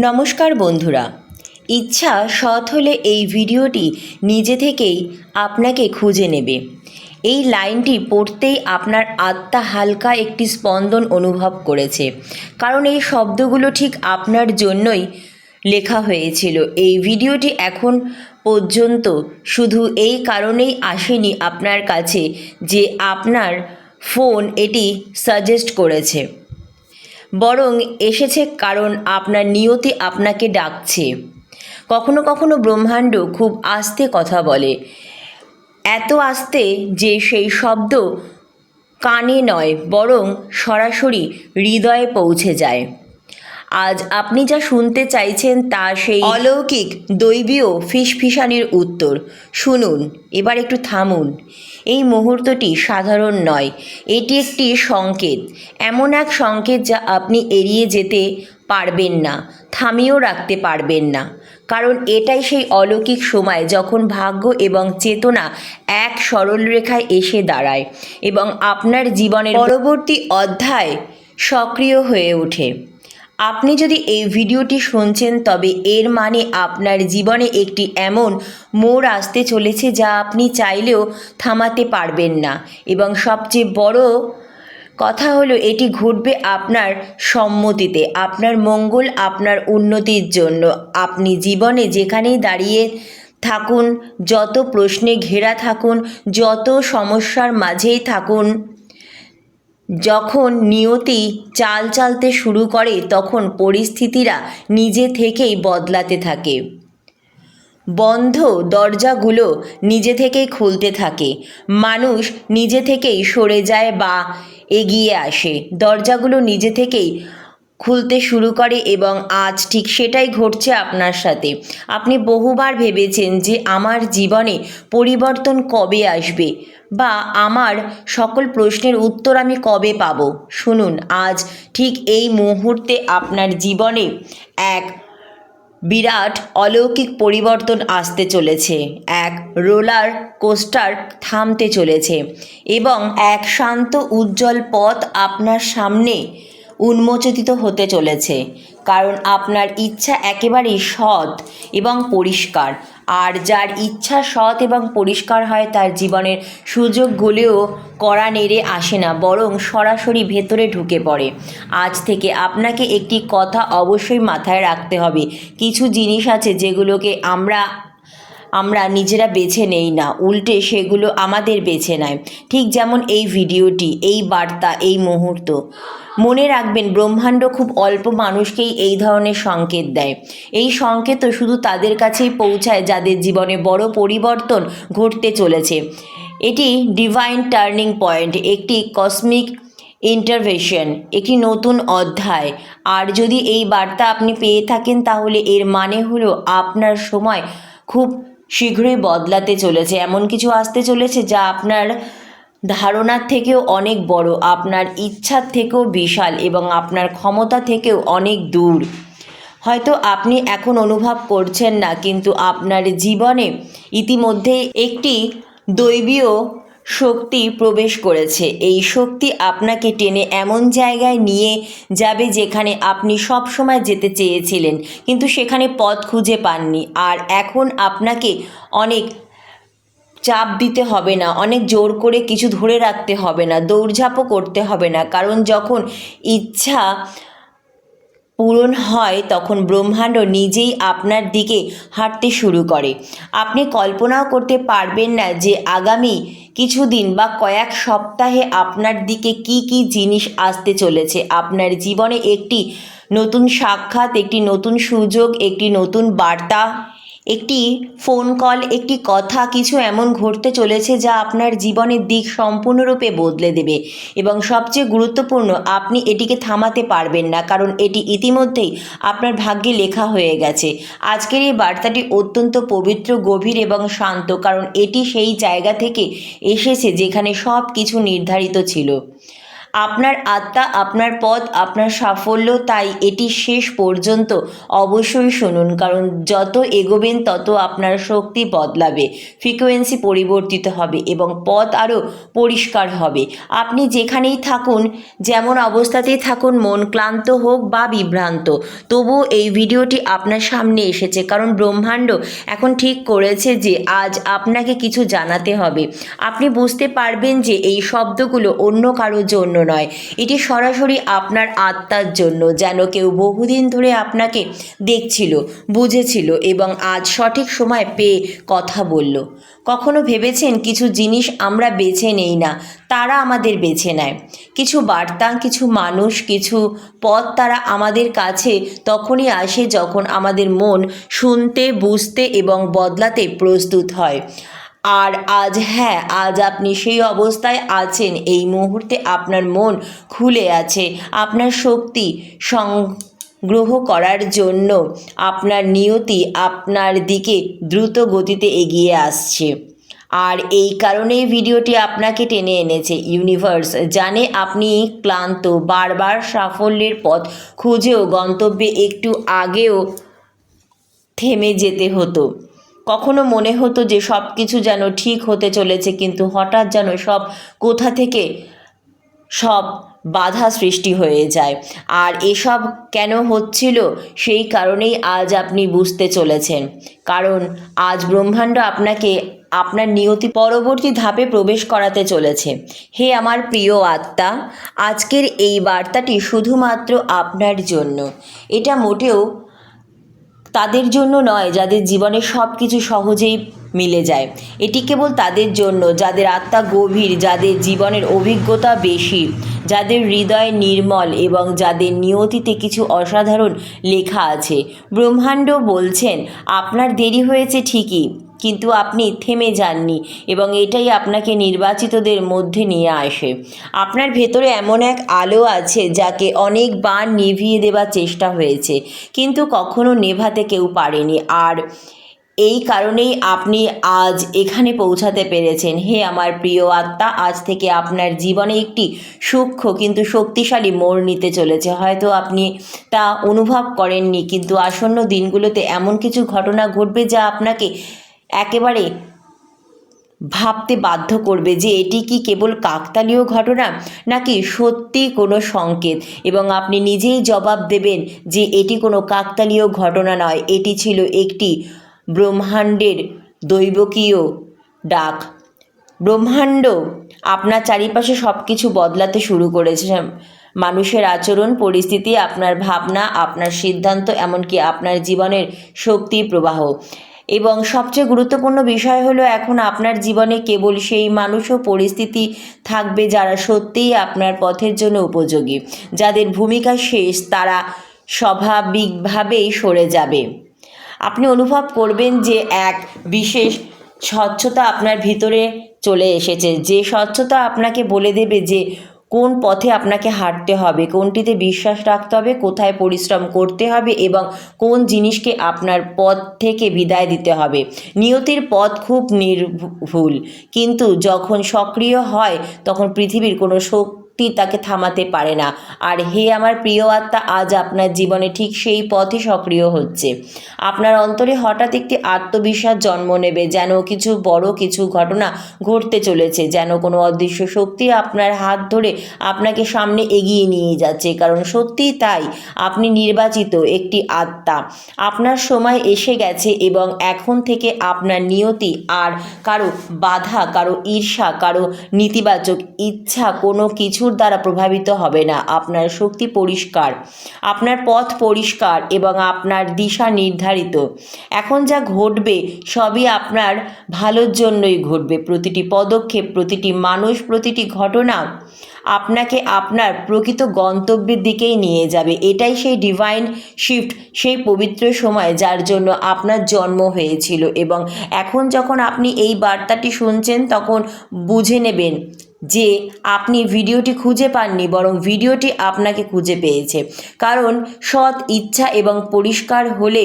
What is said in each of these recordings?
নমস্কার বন্ধুরা, ইচ্ছা সৎ হলে এই ভিডিওটি নিজে থেকেই আপনাকে খুঁজে নেবে। এই লাইনটি পড়তেই আপনার আত্মা হালকা একটি স্পন্দন অনুভব করেছে, কারণ এই শব্দগুলো ঠিক আপনার জন্যই লেখা হয়েছিল। এই ভিডিওটি এখন পর্যন্ত শুধু এই কারণেই আসেনি আপনার কাছে যে আপনার ফোন এটি সাজেস্ট করেছে, বরং এসেছে কারণ আপনার নিয়তি আপনাকে ডাকছে। কখনো কখনো ব্রহ্মাণ্ড খুব আস্তে কথা বলে, এত আস্তে যে সেই শব্দ কানে নয় বরং সরাসরি হৃদয়ে পৌঁছে যায়। আজ আপনি যা শুনতে চাইছেন তা সেই অলৌকিক দৈবীয় ফিসফিসানির উত্তর। শুনুন, এবার একটু থামুন। এই মুহূর্তটি সাধারণ নয়, এটি একটি সংকেত, এমন এক সংকেত যা আপনি এড়িয়ে যেতে পারবেন না, থামিয়েও রাখতে পারবেন না। কারণ এটাই সেই অলৌকিক সময় যখন ভাগ্য এবং চেতনা এক সরল রেখায় এসে দাঁড়ায় এবং আপনার জীবনের পরবর্তী অধ্যায় সক্রিয় হয়ে ওঠে। আপনি যদি এই ভিডিওটি শুনছেন তবে এর মানে আপনার জীবনে একটি এমন মোড় আসতে চলেছে যা আপনি চাইলেও থামাতে পারবেন না, এবং সবচেয়ে বড় কথা হলো এটি ঘটবে আপনার সম্মতিতে, আপনার মঙ্গল, আপনার উন্নতির জন্য। আপনি জীবনে যেখানেই দাঁড়িয়ে থাকুন, যত প্রশ্নে ঘেরা থাকুন, যত সমস্যার মাঝেই থাকুন, যখন নিয়তি চাল চালতে শুরু করে তখন পরিস্থিতিরা নিজে থেকেই বদলাতে থাকে। বন্ধ দরজাগুলো নিজে থেকেই খুলতে থাকে, মানুষ নিজে থেকেই সরে যায় বা এগিয়ে আসে, দরজাগুলো নিজে থেকেই খুলতে শুরু করে, এবং আজ ঠিক সেটাই ঘটছে আপনার সাথে। আপনি বহুবার ভেবেছেন যে আমার জীবনে পরিবর্তন কবে আসবে, বা আমার সকল প্রশ্নের উত্তর আমি কবে পাব। শুনুন, আজ ঠিক এই মুহূর্তে আপনার জীবনে এক বিরাট অলৌকিক পরিবর্তন আসতে চলেছে। এক রোলার কোস্টার থামতে চলেছে এবং এক শান্ত উজ্জ্বল পথ আপনার সামনে উন্মোচিত হতে চলেছে। কারণ আপনার ইচ্ছা একেবারেই সৎ এবং পরিষ্কার, আর যার ইচ্ছা সৎ এবং পরিষ্কার হয় তার জীবনের সুযোগগুলিও কড়া নেড়ে আসে না, বরং সরাসরি ভেতরে ঢুকে পড়ে। আজ থেকে আপনাকে একটি কথা অবশ্যই মাথায় রাখতে হবে। কিছু জিনিস আছে যেগুলোকে আমরা নিজেরা বেছে নেই না, উল্টে সেগুলো আমাদের বেছে নেয়। ঠিক যেমন এই ভিডিওটি, এই বার্তা, এই মুহূর্ত। মনে রাখবেন, ব্রহ্মাণ্ড খুব অল্প মানুষকেই এই ধরনের সংকেত দেয়। এই সংকেত শুধু তাদের কাছেই পৌঁছায় যাদের জীবনে বড় পরিবর্তন ঘটতে চলেছে। এটি ডিভাইন টার্নিং পয়েন্ট, একটি কসমিক ইন্টারভেনশন, একটি নতুন অধ্যায়। আর যদি এই বার্তা আপনি পেয়ে থাকেন তাহলে এর মানে হলো আপনার সময় খুব শীঘ্রই বদলাতে চলেছে। এমন কিছু আসতে চলেছে যা আপনার ধারণার থেকেও অনেক বড়, আপনার ইচ্ছার থেকেও বিশাল, এবং আপনার ক্ষমতা থেকেও অনেক দূর। হয়তো আপনি এখন অনুভব করছেন না, কিন্তু আপনার জীবনে ইতিমধ্যে একটি দৈবীয় শক্তি প্রবেশ করেছে। এই শক্তি আপনাকে টেনে এমন জায়গায় নিয়ে যাবে যেখানে আপনি সব সময় যেতে চেয়েছিলেন, কিন্তু সেখানে পথ খুঁজে পাননি। আর এখন আপনাকে অনেক চাপ দিতে হবে না, অনেক জোর করে কিছু ধরে রাখতে হবে না, দৌড়ঝাঁপও করতে হবে না। কারণ যখন ইচ্ছা পূরণ হয় তখন ব্রহ্মাণ্ড নিজেই আপনার দিকে হাঁটতে শুরু করে। আপনি কল্পনাও করতে পারবেন না যে আগামী কিছুদিন বা কয়েক সপ্তাহে আপনার দিকে কি কি জিনিস আসতে চলেছে। আপনার জীবনে একটি নতুন সাক্ষাৎ, একটি নতুন সুযোগ, একটি নতুন বার্তা, একটি ফোন কল, একটি কথা, কিছু এমন ঘটতে চলেছে যা আপনার জীবনের দিক সম্পূর্ণরূপে বদলে দেবে। এবং সবচেয়ে গুরুত্বপূর্ণ, আপনি এটিকে থামাতে পারবেন না, কারণ এটি ইতিমধ্যেই আপনার ভাগ্যে লেখা হয়ে গেছে। আজকের এই বার্তাটি অত্যন্ত পবিত্র, গভীর এবং শান্ত, কারণ এটি সেই জায়গা থেকে এসেছে যেখানে সব কিছু নির্ধারিত ছিল। আপনার আত্মা, আপনার পথ, আপনার সাফল্য। তাই এটি শেষ পর্যন্ত অবশ্যই শুনুন, কারণ যত এগোবেন তত আপনার শক্তি বদলাবে, ফ্রিকোয়েন্সি পরিবর্তিত হবে এবং পথ আরও পরিষ্কার হবে। আপনি যেখানেই থাকুন, যেমন অবস্থাতেই থাকুন, মন ক্লান্ত হোক বা বিভ্রান্ত, তবুও এই ভিডিওটি আপনার সামনে এসেছে, কারণ ব্রহ্মাণ্ড এখন ঠিক করেছে যে আজ আপনাকে কিছু জানাতে হবে। আপনি বুঝতে পারবেন যে এই শব্দগুলো অন্য কারোর জন্য নয়, এটি সরাসরি আপনার আত্মার জন্য, যেন কেউ বহুদিন ধরে আপনাকে দেখছিল, বুঝেছিল এবং আজ সঠিক সময় পেয়ে কথা বলল। কখনো ভেবেছেন কিছু জিনিস আমরা বেছে নেই না, তারা আমাদের বেছে নেয়? কিছু বার্তা, কিছু মানুষ, কিছু পথ, তারা আমাদের কাছে তখনই আসে যখন আমাদের মন শুনতে, বুঝতে এবং বদলাতে প্রস্তুত হয়। আর আজ, হ্যাঁ, আজ আপনি সেই অবস্থায় আছেন। এই মুহূর্তে আপনার মন খুলে আছে আপনার শক্তি সংগ্রহ করার জন্য। আপনার নিয়তি আপনার দিকে দ্রুত গতিতে এগিয়ে আসছে। আর এই কারণেই ভিডিওটি আপনাকে টেনে এনেছে। ইউনিভার্স জানে আপনি ক্লান্ত, বারবার সাফল্যের পথ খুঁজেও গন্তব্যে একটু আগেও থেমে যেতে হতো। কখনো মনে হতো যে সব কিছু যেন ঠিক হতে চলেছে, কিন্তু হঠাৎ যেন সব কোথা থেকে সব বাধা সৃষ্টি হয়ে যায়। আর এসব কেন হচ্ছিল, সেই কারণেই আজ আপনি বুঝতে চলেছেন। কারণ আজ ব্রহ্মাণ্ড আপনাকে আপনার নিয়তি পরবর্তী ধাপে প্রবেশ করাতে চলেছে। হে আমার প্রিয় আত্মা, আজকের এই বার্তাটি শুধুমাত্র আপনার জন্য। এটা মোটেও তাদের জন্য নয় যাদের জীবনে সব কিছু সহজেই মিলে যায়। এটি কেবল তাদের জন্য যাদের আত্মা গভীর, যাদের জীবনের অভিজ্ঞতা বেশি, যাদের হৃদয় নির্মল এবং যাদের নিয়তিতে কিছু অসাধারণ লেখা আছে। ব্রহ্মাণ্ড বলছেন, আপনার দেরি হয়েছে ঠিকই, কিন্তু আপনি থেমে যাননি এবং এটাই আপনাকে নির্বাচিতদের মধ্যে নিয়ে আসে। আপনার ভেতরে এমন এক আলো আছে যাকে অনেকবার নিভিয়ে দেবার চেষ্টা হয়েছে, কিন্তু কখনো নেভাতে কেউ পারেনি। আর এই কারণেই আপনি আজ এখানে পৌঁছাতে পেরেছেন। হে আমার প্রিয় আত্মা, আজ থেকে আপনার জীবনে একটি সূক্ষ্ম কিন্তু শক্তিশালী মোড় নিতে চলেছে। হয়তো আপনি তা অনুভব করেননি, কিন্তু আসন্ন দিনগুলোতে এমন কিছু ঘটনা ঘটবে যা আপনাকে একেবারে ভাবতে বাধ্য করবে যে এটি কি কেবল কাকতালীয় ঘটনা নাকি সত্যি কোনো সংকেত। এবং আপনি নিজেই জবাব দেবেন যে এটি কোনো কাকতালীয় ঘটনা নয়, এটি ছিল একটি ব্রহ্মাণ্ডের দৈবকীয় ডাক। ব্রহ্মাণ্ড আপনার চারিপাশে সব কিছু বদলাতে শুরু করেছে। মানুষের আচরণ, পরিস্থিতি, আপনার ভাবনা, আপনার সিদ্ধান্ত, এমনকি আপনার জীবনের শক্তি প্রবাহ। এবং সবচেয়ে গুরুত্বপূর্ণ বিষয় হলো, এখন আপনার জীবনে কেবল সেই মানুষ ও পরিস্থিতি থাকবে যারা সত্যিই আপনার পথের জন্য উপযোগী। যাদের ভূমিকা শেষ, তারা স্বাভাবিকভাবেই সরে যাবে। আপনি অনুভব করবেন যে এক বিশেষ স্বচ্ছতা আপনার ভিতরে চলে এসেছে, যে স্বচ্ছতা আপনাকে বলে দেবে যে কোন পথে আপনাকে হাঁটতে হবে, কোনটিতে বিশ্বাস রাখতে হবে, কোথায় পরিশ্রম করতে হবে এবং কোন জিনিসকে আপনার পথ থেকে বিদায় দিতে হবে। নিয়তির পথ খুব নির্ভুল, কিন্তু যখন সক্রিয় হয় তখন পৃথিবীর কোনো শক্তি তাকে থামাতে পারে না। আর হে আমার প্রিয় আত্মা, আজ আপনার জীবনে ঠিক সেই পথে সক্রিয় হচ্ছে। আপনার অন্তরে হঠাৎ একটি আত্মবিশ্বাস জন্ম নেবে, যেন কিছু বড় কিছু ঘটনা ঘটতে চলেছে, যেন কোনো অদৃশ্য শক্তি আপনার হাত ধরে আপনাকে সামনে এগিয়ে নিয়ে যাচ্ছে। কারণ সত্যিই তাই, আপনি নির্বাচিত একটি আত্মা। আপনার সময় এসে গেছে এবং এখন থেকে আপনার নিয়তি আর কারো বাধা, কারো ঈর্ষা, কারো নেতিবাচক ইচ্ছা কোনো কিছুর দ্বারা প্রভাবিত হবে না। আপনার শক্তি পরিষ্কার, আপনার পথ পরিষ্কার এবং আপনার দিশা নির্ধারিত। এখন যা ঘটবে সবই আপনার ভালোর জন্যই ঘটবে। প্রতিটি পদক্ষেপ, প্রতিটি মানুষ, প্রতিটি ঘটনা আপনাকে আপনার প্রকৃত গন্তব্যের দিকেই নিয়ে যাবে। এটাই সেই ডিভাইন শিফট, সেই পবিত্র সময় যার জন্য আপনার জন্ম হয়েছিল। এবং এখন যখন আপনি এই বার্তাটি শুনছেন, তখন বুঝে নেবেন যে আপনি ভিডিওটি খুঁজে পাননি, বরং ভিডিওটি আপনাকে খুঁজে পেয়েছে। কারণ সৎ ইচ্ছা এবং পরিষ্কার হলে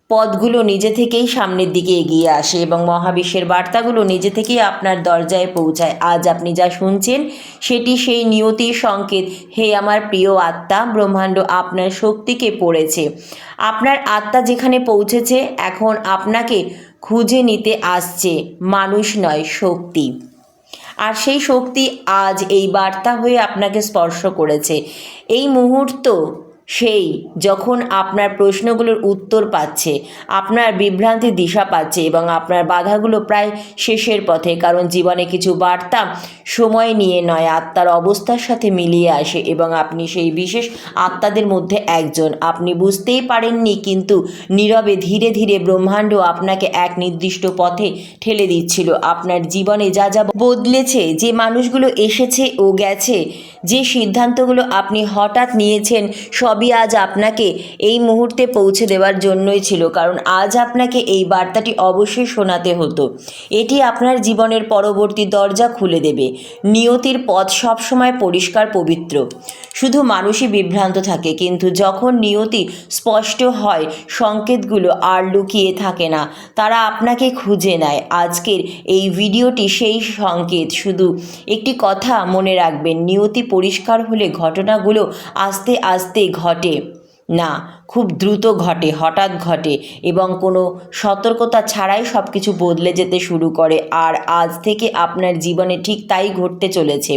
পথগুলো নিজে থেকেই সামনের দিকে এগিয়ে আসে এবং মহাবিশ্বের বার্তাগুলো নিজে থেকেই আপনার দরজায় পৌঁছায়। আজ আপনি যা শুনছেন সেটি সেই নিয়তির সংকেত। হে আমার প্রিয় আত্মা, ব্রহ্মাণ্ড আপনার শক্তিকে পড়েছে। আপনার আত্মা যেখানে পৌঁছেছে এখন আপনাকে খুঁজে নিতে আসছে, মানুষ নয়, শক্তি। আর সেই শক্তি আজ এই বার্তা হয়ে আপনাকে স্পর্শ করেছে। এই মুহূর্ত সেই যখন আপনার প্রশ্নগুলোর উত্তর পাচ্ছে, আপনার বিভ্রান্তির দিশা পাচ্ছে এবং আপনার বাধাগুলো প্রায় শেষের পথে। কারণ জীবনে কিছু বার্তা সময় নিয়ে নয়, আত্মার অবস্থার সাথে মিলিয়ে আসে এবং আপনি সেই বিশেষ আত্মাদের মধ্যে একজন। আপনি বুঝতেই পারেননি, কিন্তু নীরবে ধীরে ধীরে ব্রহ্মাণ্ড আপনাকে এক নির্দিষ্ট পথে ঠেলে দিচ্ছিল। আপনার জীবনে যা যা বদলেছে, যে মানুষগুলো এসেছে ও গেছে, যে সিদ্ধান্তগুলো আপনি হঠাৎ নিয়েছেন, সবই আজ আপনাকে এই মুহূর্তে পৌঁছে দেওয়ার জন্যই ছিল। কারণ আজ আপনাকে এই বার্তাটি অবশ্যই শোনাতে হতো। এটি আপনার জীবনের পরবর্তী দরজা খুলে দেবে। নিয়তির পথ সবসময় পরিষ্কার, পবিত্র। শুধু মানুষই বিভ্রান্ত থাকে, কিন্তু যখন নিয়তি স্পষ্ট হয়, সংকেতগুলো আর লুকিয়ে থাকে না, তারা আপনাকে খুঁজে নেয়। আজকের এই ভিডিওটি সেই সংকেত। শুধু একটি কথা মনে রাখবেন, নিয়তি পরিষ্কার হলে ঘটনাগুলো আস্তে আস্তে ঘটে না, খুব দ্রুত ঘটে, হঠাৎ ঘটে এবং কোনো সতর্কতা ছাড়াই সব কিছু বদলে যেতে শুরু করে। আর আজ থেকে আপনার জীবনে ঠিক তাই ঘটতে চলেছে।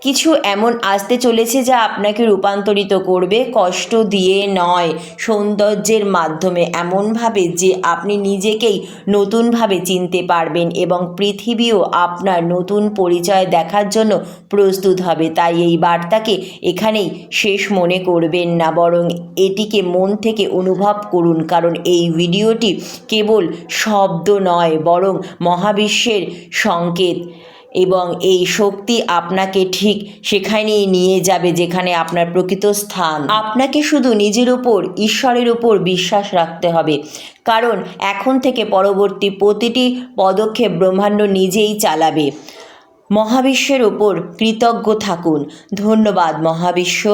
কিছু এমন আসতে চলেছে যা আপনাকে রূপান্তরিত করবে, কষ্ট দিয়ে নয়, সৌন্দর্যের মাধ্যমে, এমনভাবে যে আপনি নিজেকেই নতুনভাবে চিনতে পারবেন এবং পৃথিবীও আপনার নতুন পরিচয় দেখার জন্য প্রস্তুত হবে। তাই এই বার্তাকে এখানেই শেষ মনে করবেন না, বরং এটিকে মন থেকে অনুভব করুন। কারণ এই ভিডিওটি কেবল শব্দ নয়, বরং মহাবিশ্বের সংকেত এবং এই শক্তি আপনাকে ঠিক সেখানেই নিয়ে যাবে যেখানে আপনার প্রকৃত স্থান। আপনাকে শুধু নিজের উপর, ঈশ্বরের উপর বিশ্বাস রাখতে হবে, কারণ এখন থেকে পরবর্তী প্রতিটি পদক্ষেপ ব্রহ্মাণ্ড নিজেই চালাবে। মহাবিশ্বের ওপর কৃতজ্ঞ থাকুন। ধন্যবাদ মহাবিশ্ব।